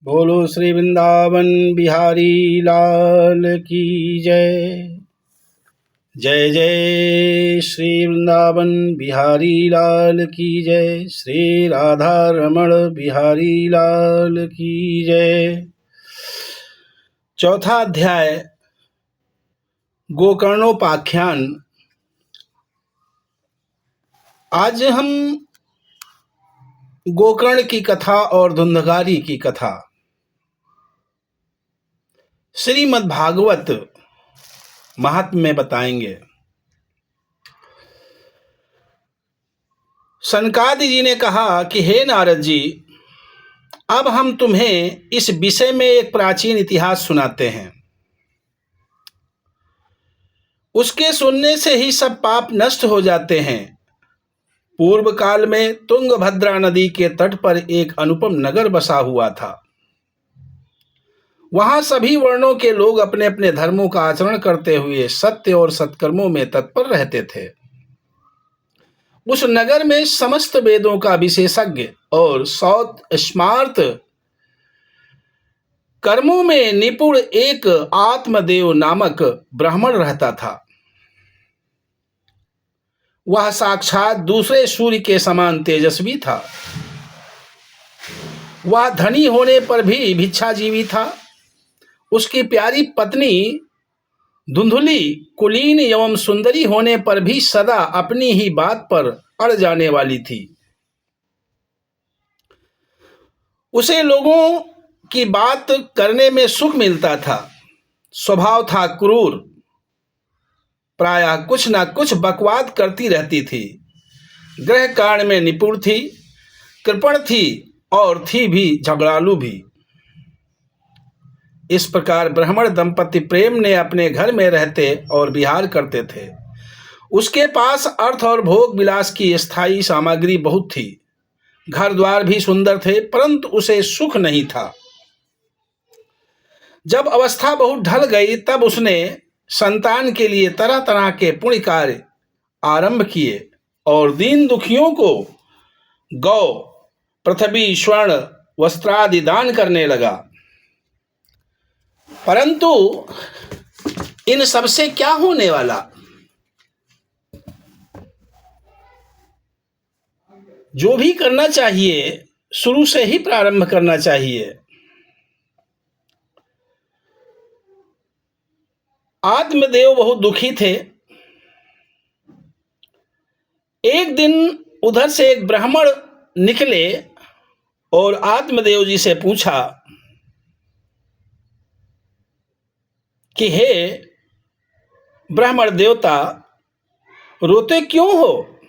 बोलो श्री वृंदावन बिहारी लाल की जय। जय जय श्री वृंदावन बिहारी लाल की जय। श्री राधा रमण बिहारी लाल की जय। चौथा अध्याय गोकर्णोपाख्यान। आज हम गोकर्ण की कथा और धुंधगारी की कथा श्रीमद् भागवत महात्म्य में बताएंगे। सनकादि जी ने कहा कि हे नारद जी, अब हम तुम्हें इस विषय में एक प्राचीन इतिहास सुनाते हैं। उसके सुनने से ही सब पाप नष्ट हो जाते हैं। पूर्व काल में तुंगभद्रा नदी के तट पर एक अनुपम नगर बसा हुआ था। वहां सभी वर्णों के लोग अपने अपने धर्मों का आचरण करते हुए सत्य और सत्कर्मों में तत्पर रहते थे। उस नगर में समस्त वेदों का विशेषज्ञ और सौत स्मार्त कर्मों में निपुण एक आत्मदेव नामक ब्राह्मण रहता था। वह साक्षात दूसरे सूर्य के समान तेजस्वी था। वह धनी होने पर भी भिक्षाजीवी था। उसकी प्यारी पत्नी धुंधुली कुलीन एवं सुंदरी होने पर भी सदा अपनी ही बात पर अड़ जाने वाली थी। उसे लोगों की बात करने में सुख मिलता था। स्वभाव था क्रूर, प्रायः कुछ ना कुछ बकवाद करती रहती थी। गृह कार्य में निपुण थी, कृपण थी और थी भी झगड़ालू भी। इस प्रकार ब्राह्मण दंपति प्रेम ने अपने घर में रहते और विहार करते थे। उसके पास अर्थ और भोग विलास की स्थायी सामग्री बहुत थी। घर द्वार भी सुंदर थे, परंतु उसे सुख नहीं था। जब अवस्था बहुत ढल गई तब उसने संतान के लिए तरह तरह के पुण्य कार्य आरंभ किए और दीन दुखियों को गौ, पृथ्वी, स्वर्ण, वस्त्रादि दान करने लगा। परंतु इन सबसे क्या होने वाला? जो भी करना चाहिए शुरू से ही प्रारंभ करना चाहिए। आत्मदेव बहुत दुखी थे। एक दिन उधर से एक ब्राह्मण निकले और आत्मदेव जी से पूछा कि हे ब्राह्मण देवता, रोते क्यों हो?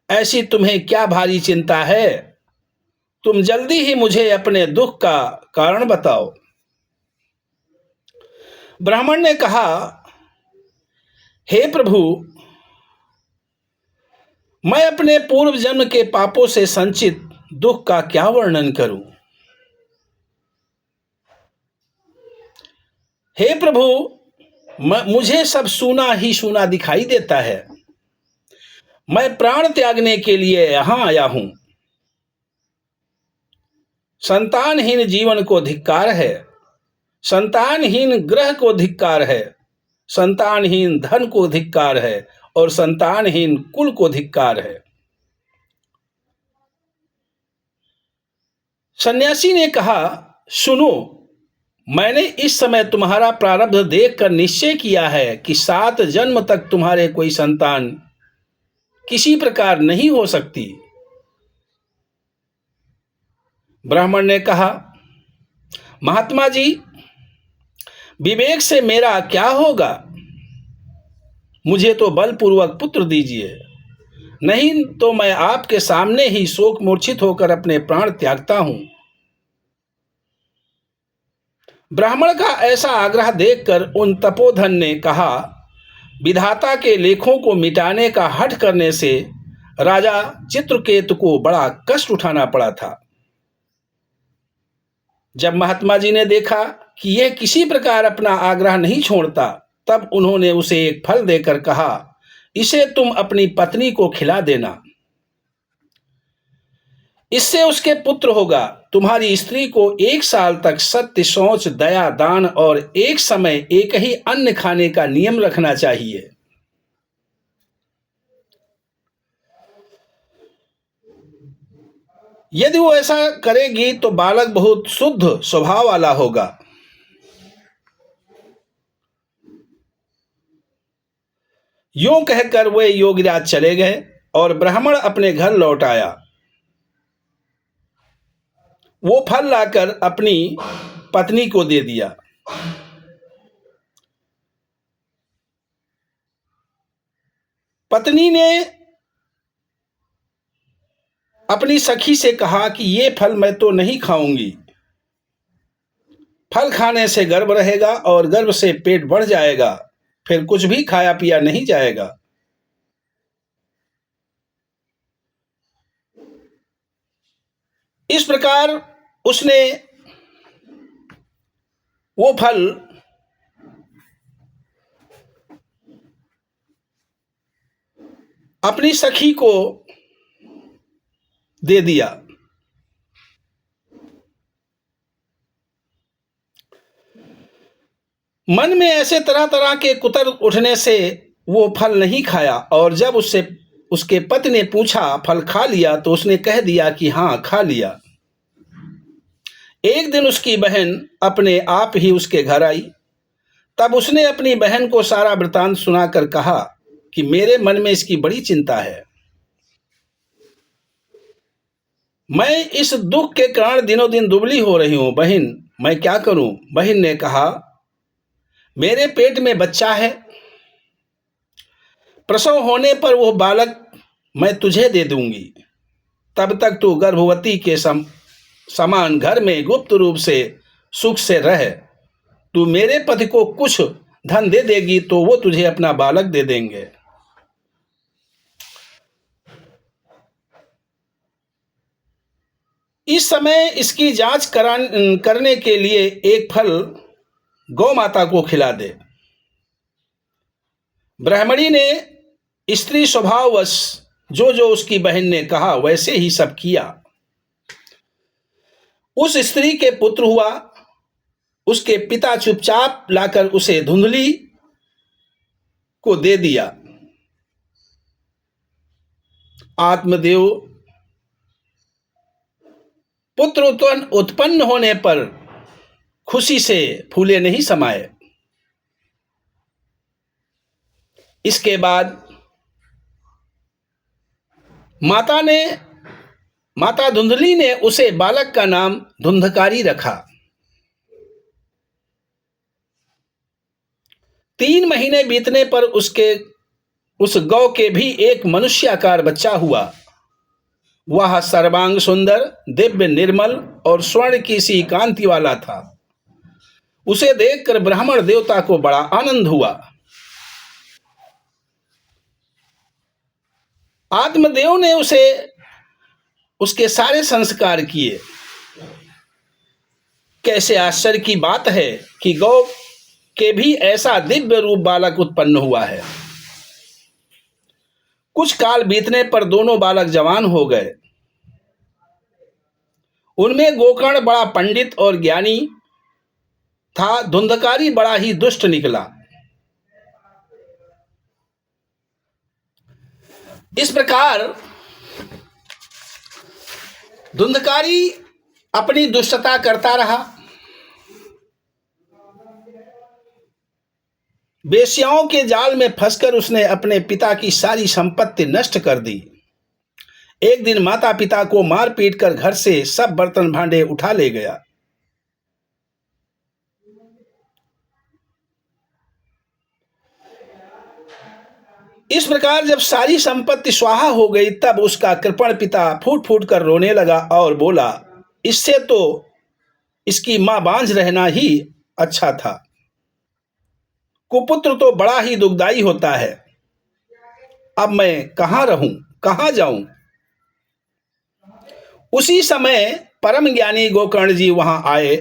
ऐसी तुम्हें क्या भारी चिंता है? तुम जल्दी ही मुझे अपने दुख का कारण बताओ। ब्राह्मण ने कहा, हे प्रभु, मैं अपने पूर्व जन्म के पापों से संचित दुख का क्या वर्णन करूं? हे प्रभु, मुझे सब सूना ही सूना दिखाई देता है। मैं प्राण त्यागने के लिए यहां आया हूं। संतानहीन जीवन को धिक्कार है, संतानहीन ग्रह को धिक्कार है, संतानहीन धन को धिक्कार है और संतानहीन कुल को धिक्कार है। सन्यासी ने कहा, सुनो, मैंने इस समय तुम्हारा प्रारब्ध देखकर निश्चय किया है कि 7 जन्म तक तुम्हारे कोई संतान किसी प्रकार नहीं हो सकती। ब्राह्मण ने कहा, महात्मा जी, विवेक से मेरा क्या होगा? मुझे तो बलपूर्वक पुत्र दीजिए, नहीं तो मैं आपके सामने ही शोक मूर्छित होकर अपने प्राण त्यागता हूं। ब्राह्मण का ऐसा आग्रह देखकर उन तपोधन ने कहा, विधाता के लेखों को मिटाने का हठ करने से राजा चित्रकेतु को बड़ा कष्ट उठाना पड़ा था। जब महात्मा जी ने देखा कि यह किसी प्रकार अपना आग्रह नहीं छोड़ता, तब उन्होंने उसे एक फल देकर कहा, इसे तुम अपनी पत्नी को खिला देना। इससे उसके पुत्र होगा। तुम्हारी स्त्री को 1 साल तक सत्य, शौच, दया, दान और एक समय एक ही अन्न खाने का नियम रखना चाहिए। यदि वो ऐसा करेगी तो बालक बहुत शुद्ध स्वभाव वाला होगा। यूं कहकर वे योगीराज चले गए और ब्राह्मण अपने घर लौट आया। वो फल लाकर अपनी पत्नी को दे दिया। पत्नी ने अपनी सखी से कहा कि ये फल मैं तो नहीं खाऊंगी। फल खाने से गर्भ रहेगा और गर्भ से पेट बढ़ जाएगा, फिर कुछ भी खाया पिया नहीं जाएगा। इस प्रकार उसने वो फल अपनी सखी को दे दिया। मन में ऐसे तरह तरह के कुतर उठने से वो फल नहीं खाया, और जब उससे उसके पति ने पूछा फल खा लिया तो उसने कह दिया कि हाँ, खा लिया। एक दिन उसकी बहन अपने आप ही उसके घर आई। तब उसने अपनी बहन को सारा वृतांत सुनाकर कहा कि मेरे मन में इसकी बड़ी चिंता है। मैं इस दुख के कारण दिनों दिन दुबली हो रही हूं। बहन, मैं क्या करूं? बहन ने कहा, मेरे पेट में बच्चा है। प्रसव होने पर वो बालक मैं तुझे दे दूंगी। तब तक तू गर्भवती के समान घर में गुप्त रूप से सुख से रह। तू मेरे पति को कुछ धन दे देगी तो वो तुझे अपना बालक दे देंगे। इस समय इसकी जांच करने के लिए एक फल गौ माता को खिला दे। ब्राह्मणी ने स्त्री स्वभाववश जो जो उसकी बहन ने कहा वैसे ही सब किया। उस स्त्री के पुत्र हुआ। उसके पिता चुपचाप लाकर उसे धुंधली को दे दिया। आत्मदेव पुत्र उत्पन्न होने पर खुशी से फूले नहीं समाये। इसके बाद माता धुंधली ने उसे बालक का नाम धुंधकारी रखा। 3 महीने बीतने पर उस गौ के भी एक मनुष्याकार बच्चा हुआ। वह सर्वांग सुंदर, दिव्य, निर्मल और स्वर्ण की सी कांति वाला था। उसे देखकर ब्राह्मण देवता को बड़ा आनंद हुआ। आत्मदेव ने उसके सारे संस्कार किए। कैसे आश्चर्य की बात है कि गौ के भी ऐसा दिव्य रूप बालक उत्पन्न हुआ है। कुछ काल बीतने पर दोनों बालक जवान हो गए। उनमें गोकर्ण बड़ा पंडित और ज्ञानी था। धुंधकारी बड़ा ही दुष्ट निकला। इस प्रकार धुंधकारी अपनी दुष्टता करता रहा। वेश्याओं के जाल में फंसकर उसने अपने पिता की सारी संपत्ति नष्ट कर दी। एक दिन माता पिता को मार पीट कर घर से सब बर्तन भांडे उठा ले गया। इस प्रकार जब सारी संपत्ति स्वाहा हो गई तब उसका कृपण पिता फूट फूट कर रोने लगा और बोला, इससे तो इसकी मां बांझ रहना ही अच्छा था। कुपुत्र तो बड़ा ही दुखदाई होता है। अब मैं कहां रहूं, कहां जाऊं? उसी समय परम ज्ञानी गोकर्ण जी वहां आए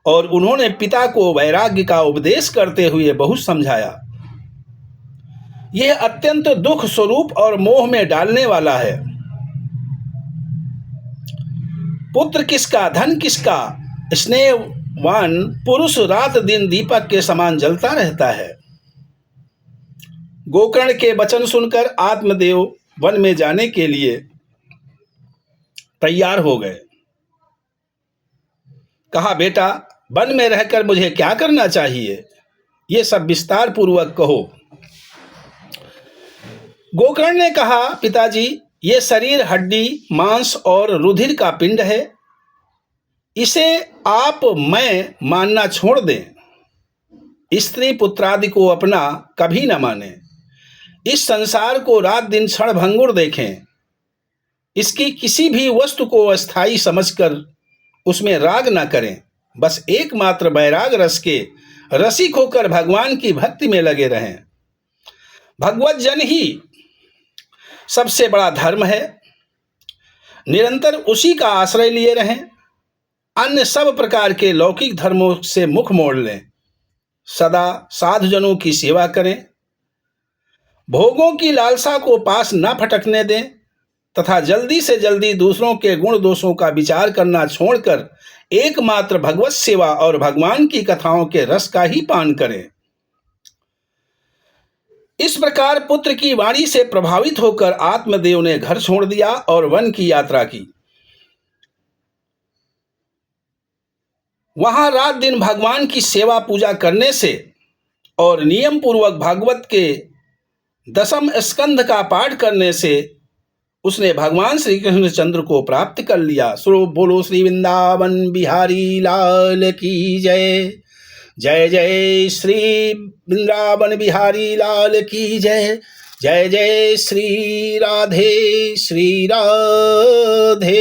और उन्होंने पिता को वैराग्य का उपदेश करते हुए बहुत समझाया। यह अत्यंत दुख स्वरूप और मोह में डालने वाला है। पुत्र किसका, धन किसका, स्नेहवान पुरुष रात दिन दीपक के समान जलता रहता है। गोकर्ण के वचन सुनकर आत्मदेव वन में जाने के लिए तैयार हो गए। कहा, बेटा, वन में रहकर मुझे क्या करना चाहिए, ये सब विस्तार पूर्वक कहो। गोकर्ण ने कहा, पिताजी, ये शरीर हड्डी, मांस और रुधिर का पिंड है। इसे आप मैं मानना छोड़ दें। स्त्री पुत्रादि को अपना कभी न माने। इस संसार को रात दिन क्षण भंगुर देखें। इसकी किसी भी वस्तु को अस्थायी समझकर उसमें राग न करें। बस एकमात्र वैराग रस के रसिक होकर भगवान की भक्ति में लगे रहें। भगवत जन ही सबसे बड़ा धर्म है। निरंतर उसी का आश्रय लिए रहें। अन्य सब प्रकार के लौकिक धर्मों से मुख मोड़ लें। सदा साधुजनों की सेवा करें। भोगों की लालसा को पास न फटकने दें तथा जल्दी से जल्दी दूसरों के गुण दोषों का विचार करना छोड़कर एकमात्र भगवत सेवा और भगवान की कथाओं के रस का ही पान करें। इस प्रकार पुत्र की वाणी से प्रभावित होकर आत्मदेव ने घर छोड़ दिया और वन की यात्रा की। वहां रात दिन भगवान की सेवा पूजा करने से और नियम पूर्वक भागवत के 10वें स्कंध का पाठ करने से उसने भगवान श्री कृष्णचंद्र को प्राप्त कर लिया। सो बोलो श्री वृंदावन बिहारी लाल की जय। जय जय श्री वृंदावन बिहारी लाल की जय। जय जय श्री राधे श्री राधे।